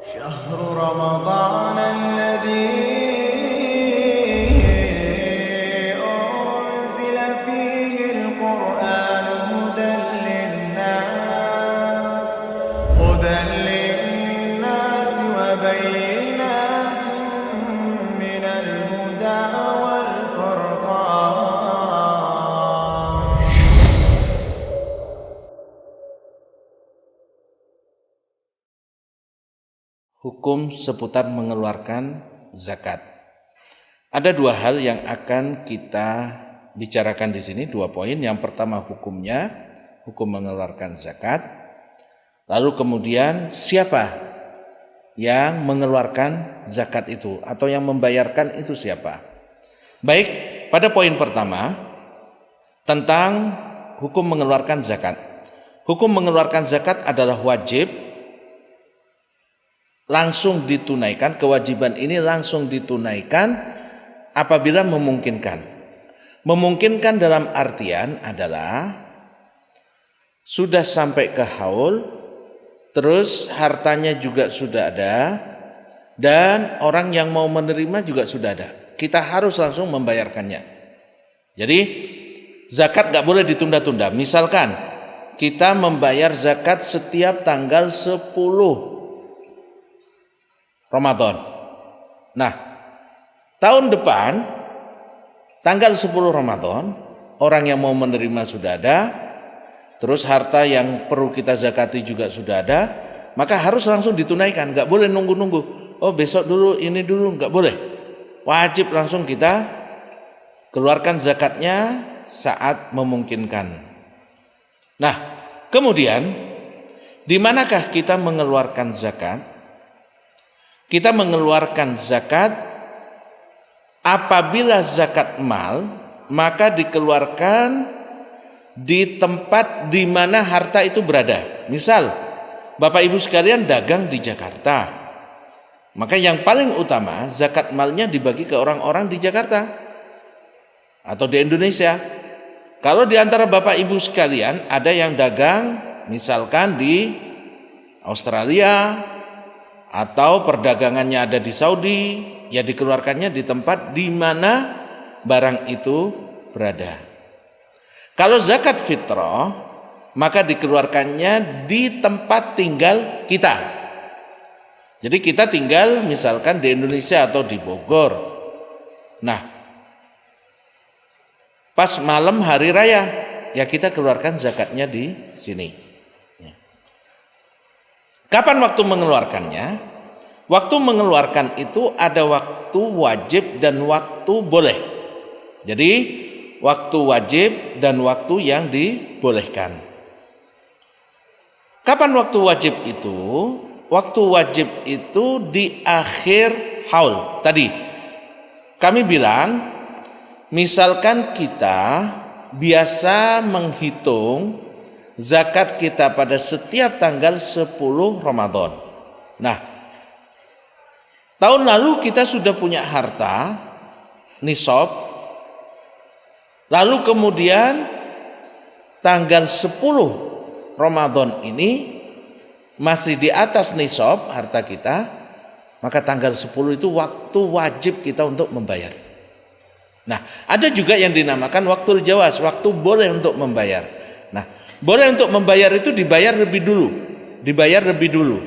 شهر رمضان الذي أنزل فيه القرآن هدى للناس وبينات من الهدى والفرقان. Hukum seputar mengeluarkan zakat. Ada dua hal yang akan kita bicarakan di sini, dua poin. Yang pertama hukumnya, hukum mengeluarkan zakat. Lalu kemudian siapa yang mengeluarkan zakat itu atau yang membayarkan itu siapa? Baik, pada poin pertama tentang hukum mengeluarkan zakat. Hukum mengeluarkan zakat adalah wajib langsung ditunaikan, kewajiban ini langsung ditunaikan apabila memungkinkan. Memungkinkan dalam artian adalah sudah sampai ke haul, terus hartanya juga sudah ada, dan orang yang mau menerima juga sudah ada. Kita harus langsung membayarkannya. Jadi zakat gak boleh ditunda-tunda. Misalkan kita membayar zakat setiap tanggal 10 Ramadan. Nah, tahun depan tanggal 10 Ramadan orang yang mau menerima sudah ada, terus harta yang perlu kita zakati juga sudah ada, maka harus langsung ditunaikan, nggak boleh nunggu-nunggu. Oh besok dulu, ini dulu, nggak boleh. Wajib langsung kita keluarkan zakatnya saat memungkinkan. Nah, kemudian di manakah kita mengeluarkan zakat? Kita mengeluarkan zakat apabila zakat mal, maka dikeluarkan di tempat di mana harta itu berada. Misal, Bapak Ibu sekalian dagang di Jakarta, maka yang paling utama zakat malnya dibagi ke orang-orang di Jakarta atau di Indonesia. Kalau di antara Bapak Ibu sekalian ada yang dagang misalkan di Australia, atau perdagangannya ada di Saudi, ya dikeluarkannya di tempat di mana barang itu berada. Kalau zakat fitrah, maka dikeluarkannya di tempat tinggal kita. Jadi kita tinggal misalkan di Indonesia atau di Bogor. Nah, pas malam hari raya, ya kita keluarkan zakatnya di sini. Kapan waktu mengeluarkannya? Waktu mengeluarkan itu ada waktu wajib dan waktu boleh. Jadi waktu wajib dan waktu yang dibolehkan. Kapan waktu wajib itu? Waktu wajib itu di akhir haul. Tadi kami bilang, misalkan kita biasa menghitung zakat kita pada setiap tanggal 10 Ramadan. Nah, tahun lalu kita sudah punya harta nisab, lalu kemudian tanggal 10 Ramadan ini masih di atas nisab harta kita, maka tanggal 10 itu waktu wajib kita untuk membayar. Nah, ada juga yang dinamakan waktu jawaz, waktu boleh untuk membayar. Nah, boleh untuk membayar itu dibayar lebih dulu.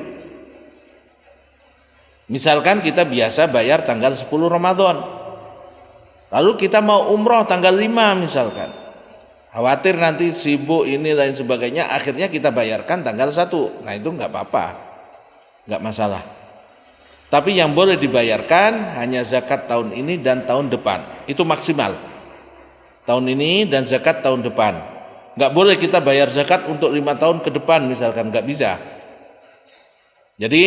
Misalkan kita biasa bayar tanggal 10 Ramadan. Lalu kita mau umroh tanggal 5 misalkan. Khawatir nanti sibuk ini lain sebagainya, akhirnya kita bayarkan tanggal 1. Nah, itu enggak apa-apa. Enggak masalah. Tapi yang boleh dibayarkan hanya zakat tahun ini dan tahun depan. Itu maksimal. Tahun ini dan zakat tahun depan. Nggak boleh kita bayar zakat untuk 5 tahun ke depan misalkan, nggak bisa. Jadi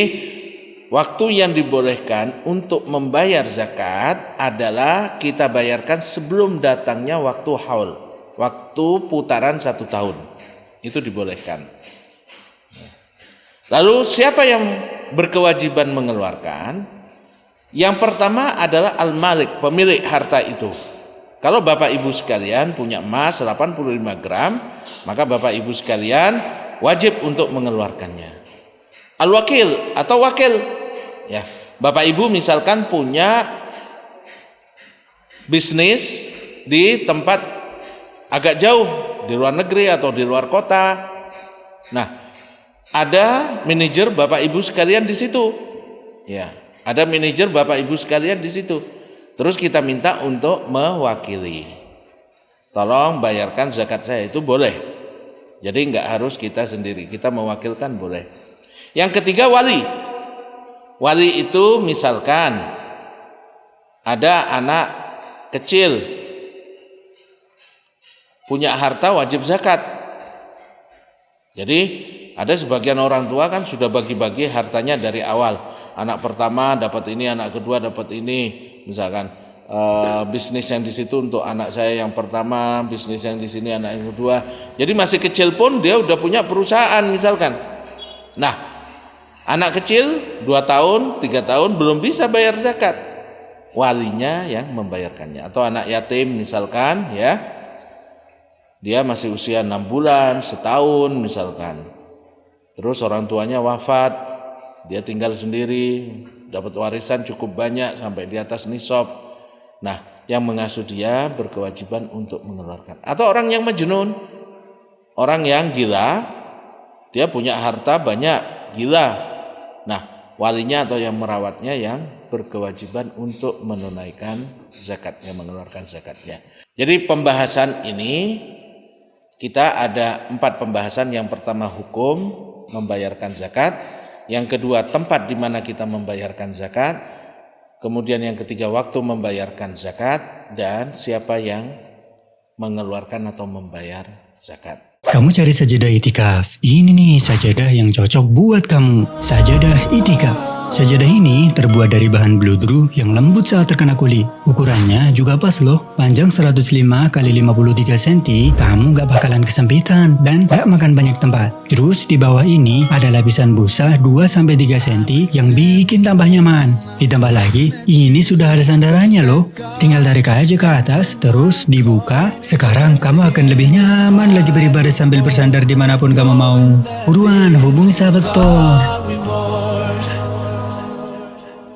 waktu yang dibolehkan untuk membayar zakat adalah kita bayarkan sebelum datangnya waktu haul, waktu putaran 1 tahun. Itu dibolehkan. Lalu siapa yang berkewajiban mengeluarkan? Yang pertama adalah al-malik, pemilik harta itu. Kalau Bapak Ibu sekalian punya emas 85 gram, maka Bapak Ibu sekalian wajib untuk mengeluarkannya. Al-wakil atau wakil, Ya, Bapak Ibu misalkan punya bisnis di tempat agak jauh, di luar negeri atau di luar kota. Nah, ada manajer Bapak Ibu sekalian di situ. Ya, ada manajer Bapak Ibu sekalian di situ. Terus kita minta untuk mewakili. Tolong bayarkan zakat saya, itu boleh. Jadi nggak harus kita sendiri, kita mewakilkan boleh. Yang ketiga wali. Wali itu misalkan ada anak kecil punya harta wajib zakat. Jadi ada sebagian orang tua kan sudah bagi-bagi hartanya dari awal. Anak pertama dapat ini, anak kedua dapat ini. Misalkan bisnis yang di situ untuk anak saya yang pertama, bisnis yang di sini anak yang kedua. Jadi masih kecil pun dia udah punya perusahaan misalkan. Nah, anak kecil 2 tahun, 3 tahun belum bisa bayar zakat. Walinya yang membayarkannya. Atau anak yatim misalkan ya. Dia masih usia 6 bulan, setahun misalkan. Terus orang tuanya wafat, dia tinggal sendiri, dapat warisan cukup banyak sampai di atas nisab. Nah, yang mengasuh dia berkewajiban untuk mengeluarkan. Atau orang yang majnun, orang yang gila, dia punya harta banyak, gila. Nah, walinya atau yang merawatnya yang berkewajiban untuk menunaikan zakatnya, mengeluarkan zakatnya. Jadi pembahasan ini kita ada 4 pembahasan. Yang pertama hukum membayarkan zakat, yang kedua tempat di mana kita membayarkan zakat, kemudian yang ketiga waktu membayarkan zakat, dan siapa yang mengeluarkan atau membayar zakat. Kamu cari sajadah itikaf? Ini nih sajadah yang cocok buat kamu. Sajadah itikaf. Sajadah ini terbuat dari bahan bludru yang lembut saat terkena kulit. Ukurannya juga pas loh, panjang 105 x 53 cm, kamu gak bakalan kesempitan dan gak makan banyak tempat. Terus di bawah ini ada lapisan busa 2-3 cm yang bikin tambah nyaman. Ditambah lagi, ini sudah ada sandarannya loh. Tinggal tarik aja ke atas, terus dibuka. Sekarang kamu akan lebih nyaman lagi beribadah sambil bersandar dimanapun kamu mau. Buruan hubungi Sahabat Store.